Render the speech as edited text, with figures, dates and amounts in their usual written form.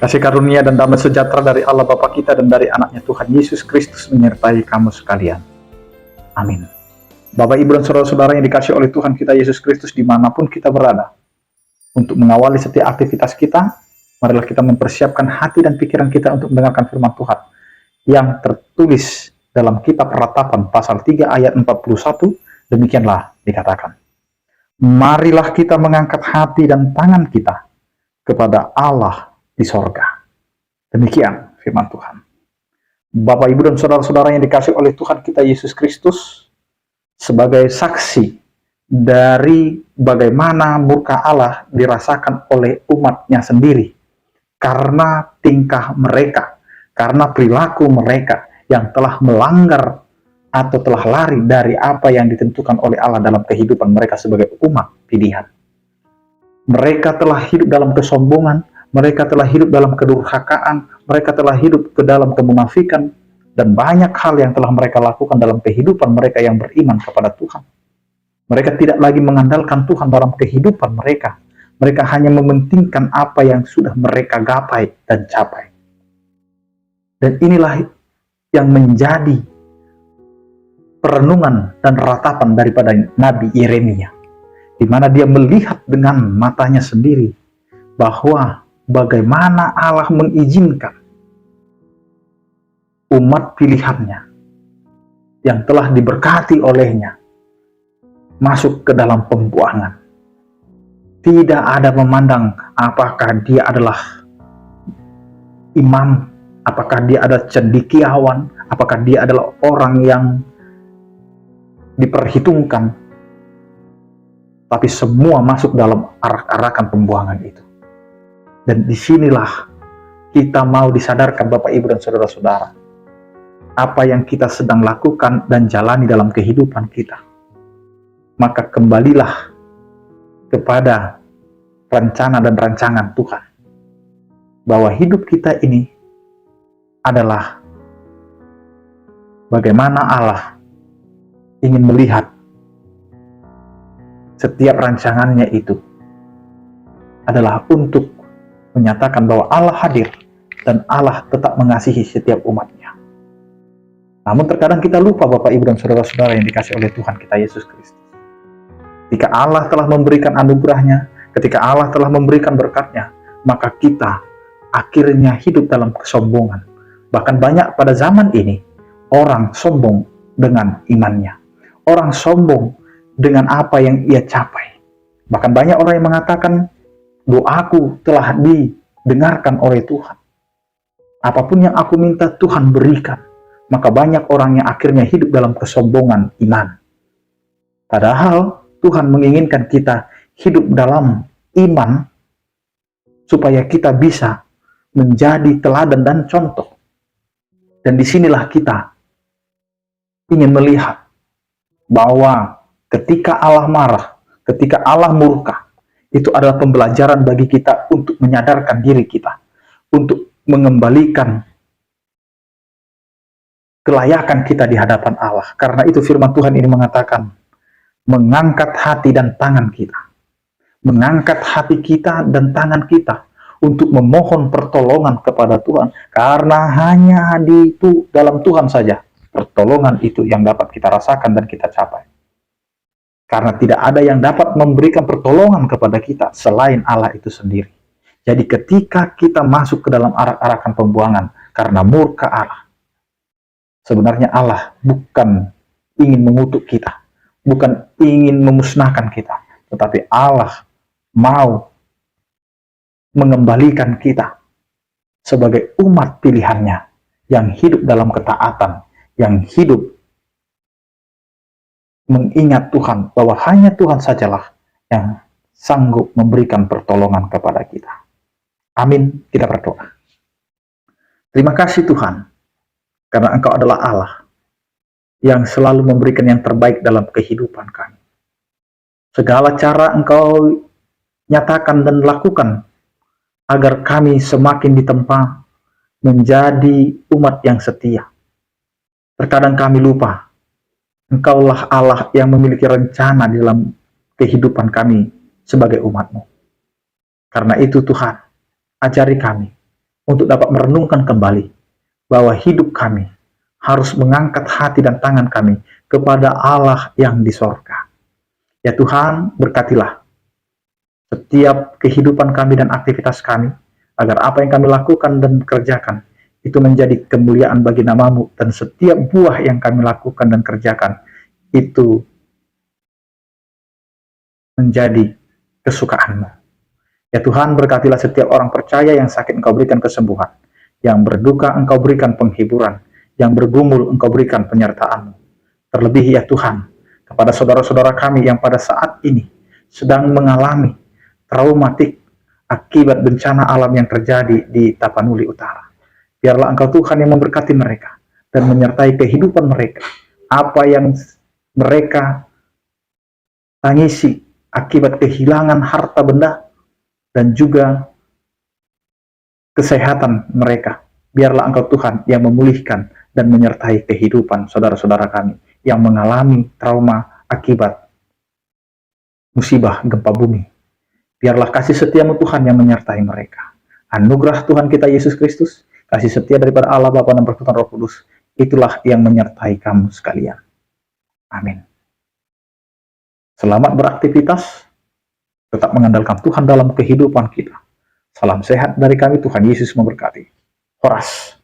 Kasih karunia dan damai sejahtera dari Allah Bapa kita dan dari anaknya Tuhan Yesus Kristus menyertai kamu sekalian. Amin. Bapak, Ibu, dan saudara-saudara yang dikasih oleh Tuhan kita Yesus Kristus dimanapun kita berada, untuk mengawali setiap aktivitas kita, marilah kita mempersiapkan hati dan pikiran kita untuk mendengarkan firman Tuhan yang tertulis dalam kitab Ratapan pasal 3 ayat 41. Demikianlah dikatakan, marilah kita mengangkat hati dan tangan kita kepada Allah di sorga. Demikian firman Tuhan. Bapak, Ibu, dan saudara-saudara yang dikasih oleh Tuhan kita Yesus Kristus, sebagai saksi dari bagaimana murka Allah dirasakan oleh umatnya sendiri karena tingkah mereka, karena perilaku mereka yang telah melanggar atau telah lari dari apa yang ditentukan oleh Allah dalam kehidupan mereka sebagai umat pilihan. Mereka telah hidup dalam kesombongan, mereka telah hidup dalam kedurhakaan, mereka telah hidup ke dalam kemunafikan, dan banyak hal yang telah mereka lakukan dalam kehidupan mereka yang beriman kepada Tuhan. Mereka tidak lagi mengandalkan Tuhan dalam kehidupan mereka. Mereka hanya mementingkan apa yang sudah mereka gapai dan capai. Dan inilah yang menjadi perenungan dan ratapan daripada Nabi Yeremia, di mana dia melihat dengan matanya sendiri bahwa bagaimana Allah mengizinkan umat pilihannya yang telah diberkati olehnya masuk ke dalam pembuangan. Tidak ada memandang apakah dia adalah imam, apakah dia adalah cendekiawan, apakah dia adalah orang yang diperhitungkan, tapi semua masuk dalam arak-arakan pembuangan itu. Dan disinilah kita mau disadarkan, Bapak, Ibu, dan saudara-saudara, apa yang kita sedang lakukan dan jalani dalam kehidupan kita. Maka kembalilah kepada rencana dan rancangan Tuhan, bahwa hidup kita ini adalah bagaimana Allah ingin melihat setiap rancangannya itu adalah untuk menyatakan bahwa Allah hadir dan Allah tetap mengasihi setiap umatnya. Namun terkadang kita lupa, Bapak, Ibu, dan saudara-saudara yang dikasih oleh Tuhan kita Yesus Kristus. Ketika Allah telah memberikan anugerahnya, ketika Allah telah memberikan berkatnya, maka kita akhirnya hidup dalam kesombongan. Bahkan banyak pada zaman ini, orang sombong dengan imannya. Orang sombong dengan apa yang ia capai. Bahkan banyak orang yang mengatakan, doaku telah didengarkan oleh Tuhan. Apapun yang aku minta Tuhan berikan. Maka banyak orang yang akhirnya hidup dalam kesombongan iman. Padahal Tuhan menginginkan kita hidup dalam iman supaya kita bisa menjadi teladan dan contoh. Dan disinilah kita ingin melihat bahwa ketika Allah marah, ketika Allah murka, itu adalah pembelajaran bagi kita untuk menyadarkan diri kita, untuk mengembalikan kelayakan kita di hadapan Allah. Karena itu firman Tuhan ini mengatakan, mengangkat hati dan tangan kita. Mengangkat hati kita dan tangan kita untuk memohon pertolongan kepada Tuhan. Karena hanya dalam Tuhan saja pertolongan itu yang dapat kita rasakan dan kita capai. Karena tidak ada yang dapat memberikan pertolongan kepada kita selain Allah itu sendiri. Jadi ketika kita masuk ke dalam arak-arakan pembuangan karena murka Allah, sebenarnya Allah bukan ingin mengutuk kita, bukan ingin memusnahkan kita, tetapi Allah mau mengembalikan kita sebagai umat pilihannya yang hidup dalam ketaatan, yang hidup mengingat Tuhan, bahwa hanya Tuhan sajalah yang sanggup memberikan pertolongan kepada kita. Amin. Kita berdoa. Terima kasih Tuhan, karena Engkau adalah Allah yang selalu memberikan yang terbaik dalam kehidupan kami. Segala cara Engkau nyatakan dan lakukan agar kami semakin ditempa menjadi umat yang setia. Terkadang kami lupa, Engkaulah Allah yang memiliki rencana di dalam kehidupan kami sebagai umat-Mu. Karena itu Tuhan, ajari kami untuk dapat merenungkan kembali bahwa hidup kami harus mengangkat hati dan tangan kami kepada Allah yang di sorga. Ya Tuhan, berkatilah setiap kehidupan kami dan aktivitas kami, agar apa yang kami lakukan dan kerjakan itu menjadi kemuliaan bagi nama-Mu, dan setiap buah yang kami lakukan dan kerjakan itu menjadi kesukaan-Mu. Ya Tuhan, berkatilah setiap orang percaya yang sakit Engkau berikan kesembuhan, yang berduka Engkau berikan penghiburan, yang bergumul Engkau berikan penyertaan-Mu. Terlebih ya Tuhan, kepada saudara-saudara kami yang pada saat ini sedang mengalami traumatik akibat bencana alam yang terjadi di Tapanuli Utara. Biarlah Engkau Tuhan yang memberkati mereka dan menyertai kehidupan mereka. Apa yang mereka tangisi akibat kehilangan harta benda dan juga kesehatan mereka, biarlah Engkau Tuhan yang memulihkan dan menyertai kehidupan saudara-saudara kami yang mengalami trauma akibat musibah gempa bumi. Biarlah kasih setia-Mu Tuhan yang menyertai mereka. Anugerah Tuhan kita Yesus Kristus, kasih setia daripada Allah Bapa dan persekutuan Roh Kudus, itulah yang menyertai kamu sekalian. Amin. Selamat beraktivitas, tetap mengandalkan Tuhan dalam kehidupan kita. Salam sehat dari kami, Tuhan Yesus memberkati. Horas.